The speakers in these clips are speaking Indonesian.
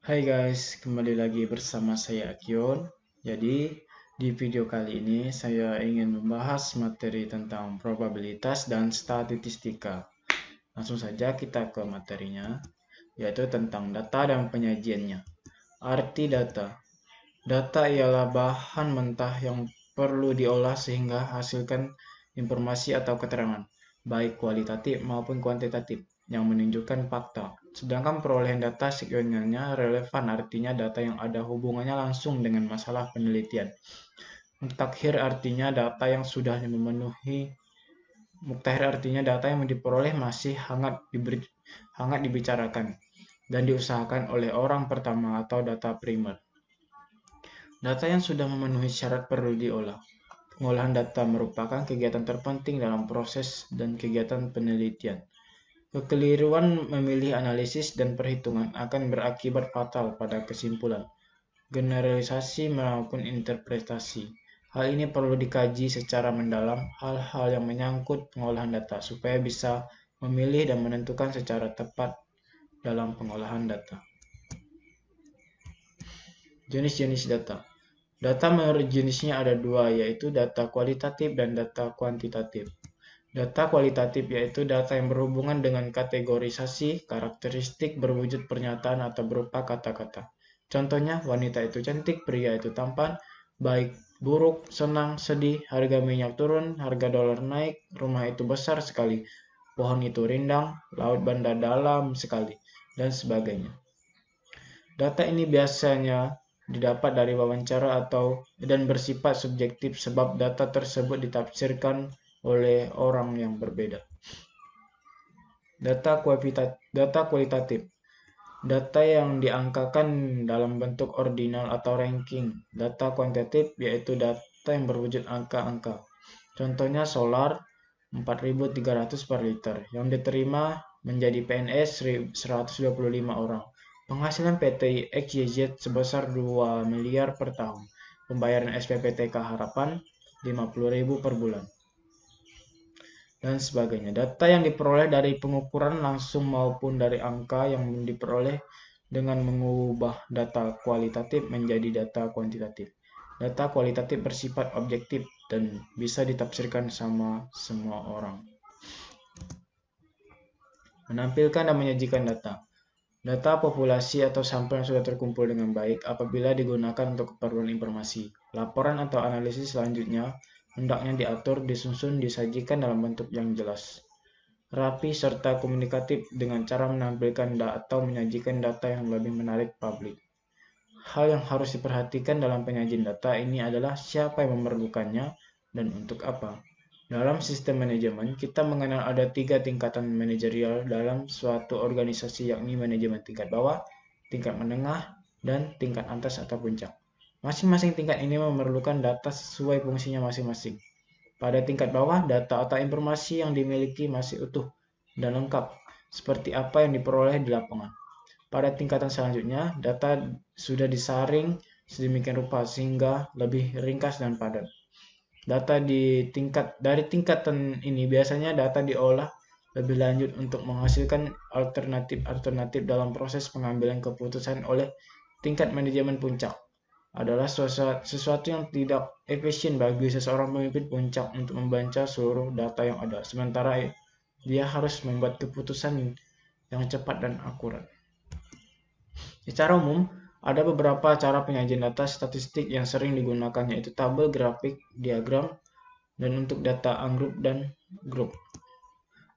Hai guys, kembali lagi bersama saya Akion. Jadi, di video kali ini saya ingin membahas materi tentang probabilitas dan statistika. Langsung saja kita ke materinya, yaitu tentang data dan penyajiannya. Arti data. Data ialah bahan mentah yang perlu diolah sehingga hasilkan informasi atau keterangan, baik kualitatif maupun kuantitatif, yang menunjukkan fakta. Sedangkan perolehan data sebenarnya relevan, artinya data yang ada hubungannya langsung dengan masalah penelitian. Mutakhir artinya data yang sudah memenuhi Mutakhir artinya data yang diperoleh masih hangat dibicarakan dan diusahakan oleh orang pertama atau data primer. Data yang sudah memenuhi syarat perlu diolah. Pengolahan data merupakan kegiatan terpenting dalam proses dan kegiatan penelitian. Kekeliruan memilih analisis dan perhitungan akan berakibat fatal pada kesimpulan, generalisasi maupun interpretasi. Hal ini perlu dikaji secara mendalam hal-hal yang menyangkut pengolahan data supaya bisa memilih dan menentukan secara tepat dalam pengolahan data. Jenis-jenis data. Data menurut jenisnya ada dua, yaitu data kualitatif dan data kuantitatif. Data kualitatif yaitu data yang berhubungan dengan kategorisasi, karakteristik berwujud pernyataan atau berupa kata-kata. Contohnya, wanita itu cantik, pria itu tampan, baik, buruk, senang, sedih, harga minyak turun, harga dolar naik, rumah itu besar sekali, pohon itu rindang, laut banda dalam sekali, dan sebagainya. Data ini biasanya didapat dari wawancara dan bersifat subjektif sebab data tersebut ditafsirkan oleh orang yang berbeda. Data kualitatif. Data yang diangkakan dalam bentuk ordinal atau ranking. Data kuantitatif yaitu data yang berwujud angka-angka. Contohnya solar 4.300 per liter yang diterima menjadi PNS 125 orang. Penghasilan PT XYZ sebesar 2 miliar per tahun. Pembayaran SPPTK Harapan 50.000 per bulan. Dan sebagainya. Data yang diperoleh dari pengukuran langsung maupun dari angka yang diperoleh dengan mengubah data kualitatif menjadi data kuantitatif. Data kualitatif bersifat objektif dan bisa ditafsirkan sama semua orang. Menampilkan dan menyajikan data. Data populasi atau sampel yang sudah terkumpul dengan baik apabila digunakan untuk keperluan informasi. Laporan atau analisis selanjutnya hendaknya diatur, disusun, disajikan dalam bentuk yang jelas, rapi, serta komunikatif dengan cara menampilkan atau menyajikan data yang lebih menarik publik. Hal yang harus diperhatikan dalam penyajian data ini adalah siapa yang memerlukannya dan untuk apa. Dalam sistem manajemen, kita mengenal ada 3 tingkatan manajerial dalam suatu organisasi, yakni manajemen tingkat bawah, tingkat menengah, dan tingkat atas atau puncak. Masing-masing tingkat ini memerlukan data sesuai fungsinya masing-masing. Pada tingkat bawah, data atau informasi yang dimiliki masih utuh dan lengkap, seperti apa yang diperoleh di lapangan. Pada tingkatan selanjutnya, data sudah disaring sedemikian rupa sehingga lebih ringkas dan padat. Dari tingkatan ini biasanya data diolah lebih lanjut untuk menghasilkan alternatif dalam proses pengambilan keputusan oleh tingkat manajemen puncak. Adalah sesuatu yang tidak efisien bagi seseorang pemimpin puncak untuk membaca seluruh data yang ada, sementara dia harus membuat keputusan yang cepat dan akurat. Secara umum, ada beberapa cara penyajian data statistik yang sering digunakan, yaitu tabel, grafik, diagram, dan untuk data ungroup dan grup.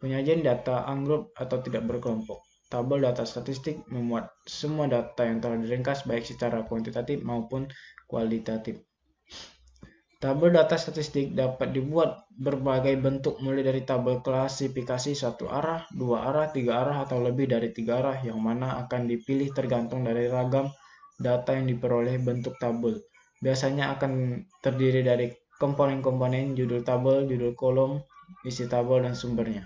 Penyajian data ungroup atau tidak berkelompok. Tabel data statistik memuat semua data yang telah diringkas baik secara kuantitatif maupun kualitatif. Tabel data statistik dapat dibuat berbagai bentuk, mulai dari tabel klasifikasi satu arah, dua arah, tiga arah, atau lebih dari tiga arah, yang mana akan dipilih tergantung dari ragam data yang diperoleh. Bentuk tabel biasanya akan terdiri dari komponen-komponen, judul tabel, judul kolom, isi tabel, dan sumbernya.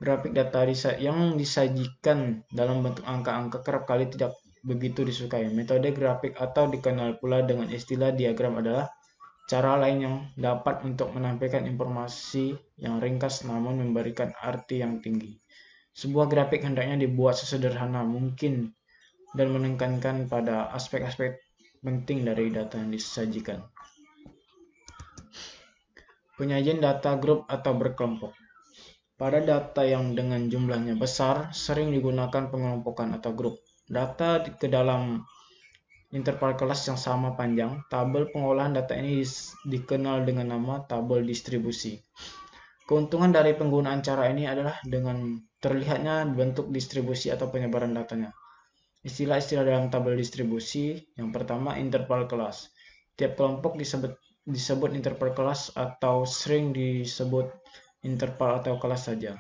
Grafik data yang disajikan dalam bentuk angka-angka kerap kali tidak begitu disukai. Metode grafik atau dikenal pula dengan istilah diagram adalah cara lain yang dapat untuk menampilkan informasi yang ringkas namun memberikan arti yang tinggi. Sebuah grafik hendaknya dibuat sesederhana mungkin dan menekankan pada aspek-aspek penting dari data yang disajikan. Penyajian data grup atau berkelompok. Pada data yang dengan jumlahnya besar, sering digunakan pengelompokan atau grup. Data ke dalam interval kelas yang sama panjang, tabel pengolahan data ini dikenal dengan nama tabel distribusi. Keuntungan dari penggunaan cara ini adalah dengan terlihatnya bentuk distribusi atau penyebaran datanya. Istilah-istilah dalam tabel distribusi, yang pertama interval kelas. Tiap kelompok disebut interval kelas atau sering disebut interval atau kelas saja.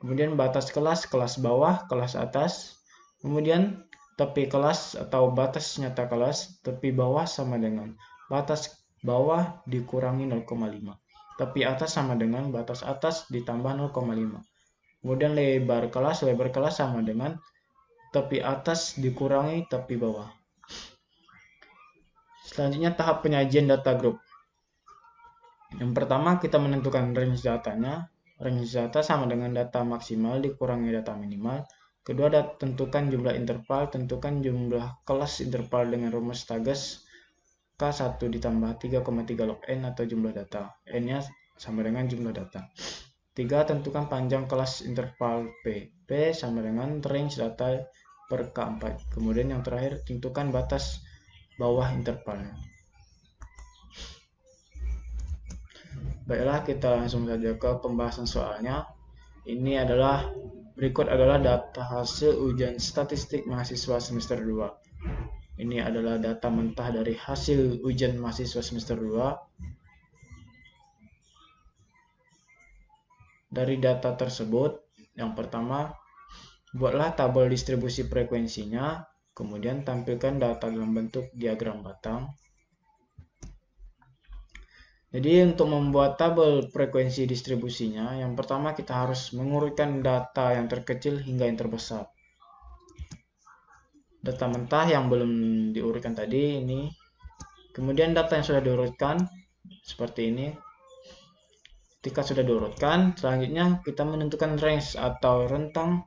Kemudian batas kelas, kelas bawah, kelas atas. Kemudian tepi kelas atau batas nyata kelas, tepi bawah sama dengan batas bawah dikurangi 0,5. Tepi atas sama dengan batas atas ditambah 0,5. Kemudian lebar kelas sama dengan tepi atas dikurangi tepi bawah. Selanjutnya tahap penyajian data grup. Yang pertama kita menentukan range datanya. Range data sama dengan data maksimal dikurangi data minimal. Kedua, tentukan jumlah interval, tentukan jumlah kelas interval dengan rumus Tages K1 ditambah 3,3 log N atau jumlah data. N-nya sama dengan jumlah data. 3. Tentukan panjang kelas interval P. P sama dengan range data per K4. Kemudian yang terakhir, tentukan batas bawah intervalnya. Baiklah, kita langsung saja ke pembahasan soalnya. Berikut adalah data hasil ujian statistik mahasiswa semester 2. Ini adalah data mentah dari hasil ujian mahasiswa semester 2. Dari data tersebut, yang pertama, buatlah tabel distribusi frekuensinya, kemudian tampilkan data dalam bentuk diagram batang. Jadi untuk membuat tabel frekuensi distribusinya, yang pertama kita harus mengurutkan data yang terkecil hingga yang terbesar. Data mentah yang belum diurutkan tadi ini. Kemudian data yang sudah diurutkan seperti ini. Ketika sudah diurutkan, selanjutnya kita menentukan range atau rentang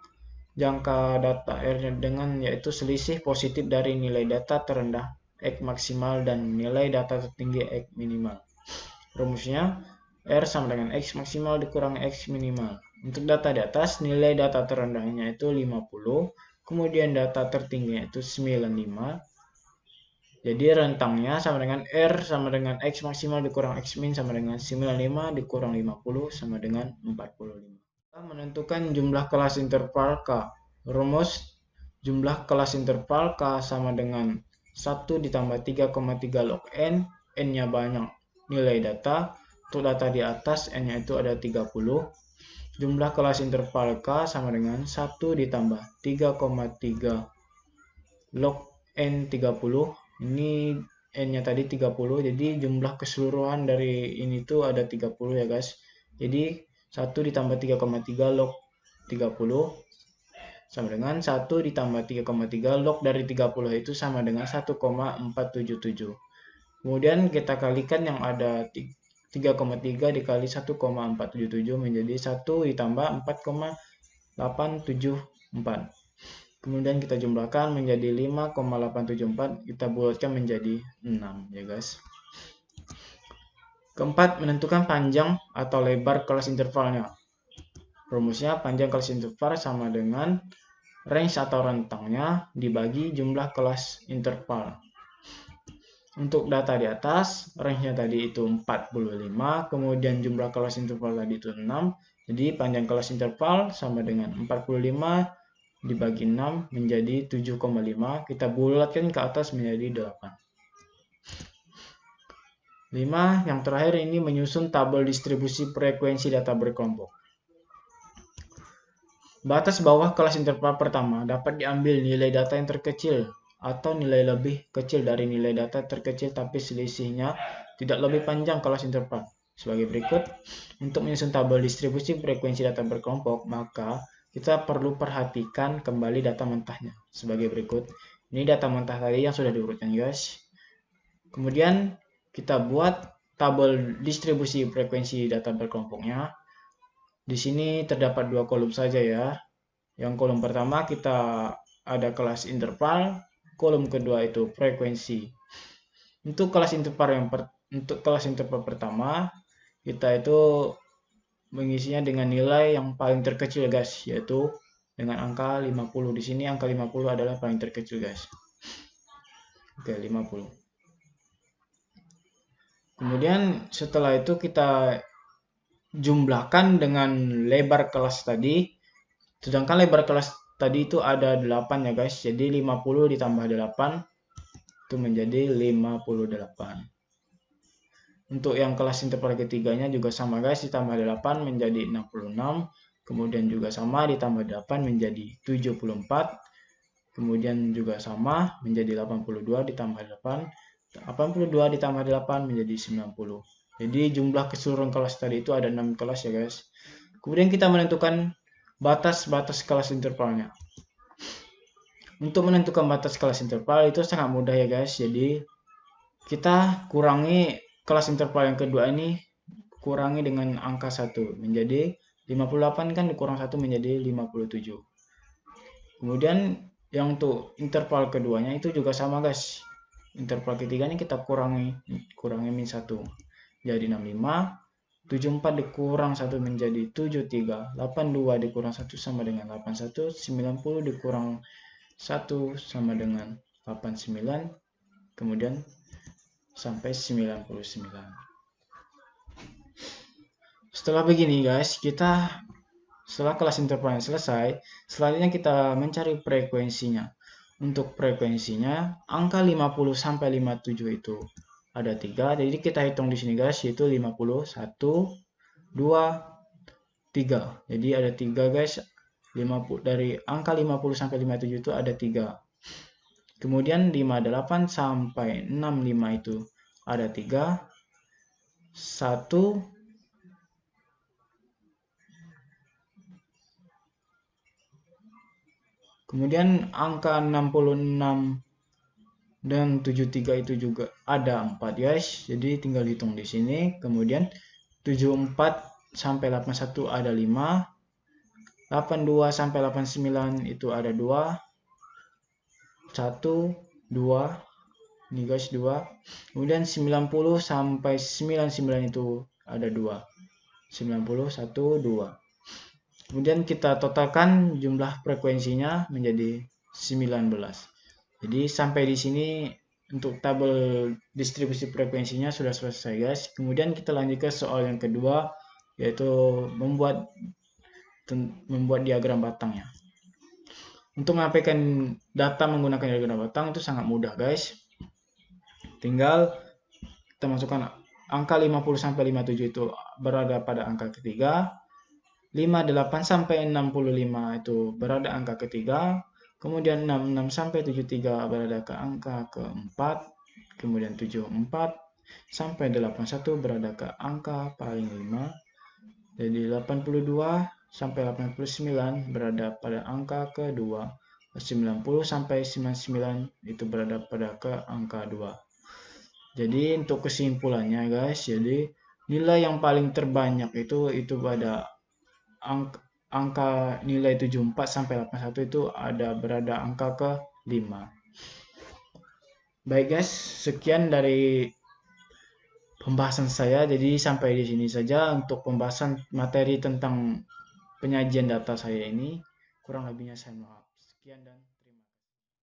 jangka data R dengan yaitu selisih positif dari nilai data terendah X maksimal dan nilai data tertinggi X minimal. Rumusnya R sama dengan X maksimal dikurangi X minimal. Untuk data di atas, nilai data terendahnya itu 50, kemudian data tertingginya itu 95. Jadi rentangnya sama dengan R sama dengan X maksimal dikurang X min sama dengan 95 dikurang 50 sama dengan 45. Kita menentukan jumlah kelas interval K. Rumus jumlah kelas interval K sama dengan 1 ditambah 3,3 log N. N-nya banyak nilai data. Untuk data di atas, N-nya itu ada 30. Jumlah kelas interval K sama dengan 1 ditambah 3,3 log N 30. Ini N-nya tadi 30, jadi jumlah keseluruhan dari ini tuh ada 30 ya guys. Jadi 1 ditambah 3,3 log 30 sama dengan 1 ditambah 3,3 log dari 30 itu sama dengan 1,477. Kemudian kita kalikan yang ada 3,3 dikali 1,477 menjadi 1 ditambah 4,874. Kemudian kita jumlahkan menjadi 5,874. Kita bulatkan menjadi 6 ya guys. Keempat, menentukan panjang atau lebar kelas intervalnya. Rumusnya panjang kelas interval sama dengan range atau rentangnya dibagi jumlah kelas interval. Untuk data di atas, range-nya tadi itu 45, kemudian jumlah kelas interval tadi itu 6. Jadi panjang kelas interval sama dengan 45 dibagi 6 menjadi 7,5. Kita bulatkan ke atas menjadi 8. 5. Yang terakhir ini menyusun tabel distribusi frekuensi data berkelompok. Batas bawah kelas interval pertama dapat diambil nilai data yang terkecil atau nilai lebih kecil dari nilai data terkecil tapi selisihnya tidak lebih panjang kelas interval. Sebagai berikut, untuk menyusun tabel distribusi frekuensi data berkelompok, maka kita perlu perhatikan kembali data mentahnya. Sebagai berikut, ini data mentah tadi yang sudah diurutkan guys. Kemudian kita buat tabel distribusi frekuensi data berkelompoknya. Di sini terdapat dua kolom saja ya. Yang kolom pertama kita ada kelas interval, kolom kedua itu frekuensi. Untuk kelas interval pertama, kita itu mengisinya dengan nilai yang paling terkecil guys, yaitu dengan angka 50. Di sini angka 50 adalah paling terkecil guys. Oke, 50. Kemudian setelah itu kita jumlahkan dengan lebar kelas tadi. Sedangkan lebar kelas tadi itu ada 8 ya guys. Jadi 50 ditambah 8 itu menjadi 58. Untuk yang kelas interval ketiganya juga sama guys, ditambah 8 menjadi 66. Kemudian juga sama ditambah 8 menjadi 74. Kemudian juga sama menjadi 82 ditambah 8. 82 ditambah 8 menjadi 90. Jadi jumlah keseluruhan kelas tadi itu ada 6 kelas ya guys. Kemudian kita menentukan batas-batas kelas intervalnya. Untuk menentukan batas kelas interval itu sangat mudah ya guys. Jadi kita kurangi kelas interval yang kedua ini, kurangi dengan angka 1 menjadi 58 kan dikurang 1 menjadi 57. Kemudian yang untuk interval keduanya itu juga sama guys. Interval ketiganya kita kurangi min 1 jadi 65. 74 dikurang 1 menjadi 73. 82 dikurang 1 sama dengan 81. 90 dikurang 1 sama dengan 89. Kemudian sampai 99. Setelah begini guys, setelah kelas intervalnya selesai, selanjutnya kita mencari frekuensinya. Untuk frekuensinya, angka 50 sampai 57 itu ada 3. Jadi kita hitung di sini guys, yaitu 50, 1, 2, 3. Jadi ada 3 guys. Dari angka 50 sampai 57 itu ada 3. Kemudian 58 sampai 65 itu ada 3. 1. Kemudian angka 66 dan 73 itu juga ada 4 guys. Jadi tinggal hitung di sini. Kemudian 74 sampai 81 ada 5. 82 sampai 89 itu ada 2. 1, 2. Ini guys 2. Kemudian 90 sampai 99 itu ada 2. 90, 1, 2. Kemudian kita totalkan jumlah frekuensinya menjadi 19. Jadi sampai di sini untuk tabel distribusi frekuensinya sudah selesai guys. Kemudian kita lanjut ke soal yang kedua, yaitu membuat diagram batangnya. Untuk menyampaikan data menggunakan diagram batang itu sangat mudah guys. Tinggal kita masukkan angka 50 sampai 57 itu berada pada angka ketiga. 58 sampai 65 itu berada angka ketiga. Kemudian 66 sampai 73 berada ke angka keempat. Kemudian 74 sampai 81 berada ke angka paling 5. Jadi 82 sampai 89 berada pada angka kedua. 90 sampai 99 itu berada pada ke angka 2. Jadi untuk kesimpulannya guys, jadi nilai yang paling terbanyak itu pada angka nilai 74 sampai 81 itu ada berada angka ke 5. Baik guys, sekian dari pembahasan saya. Jadi sampai di sini saja untuk pembahasan materi tentang penyajian data saya ini. Kurang lebihnya saya maaf. Sekian dan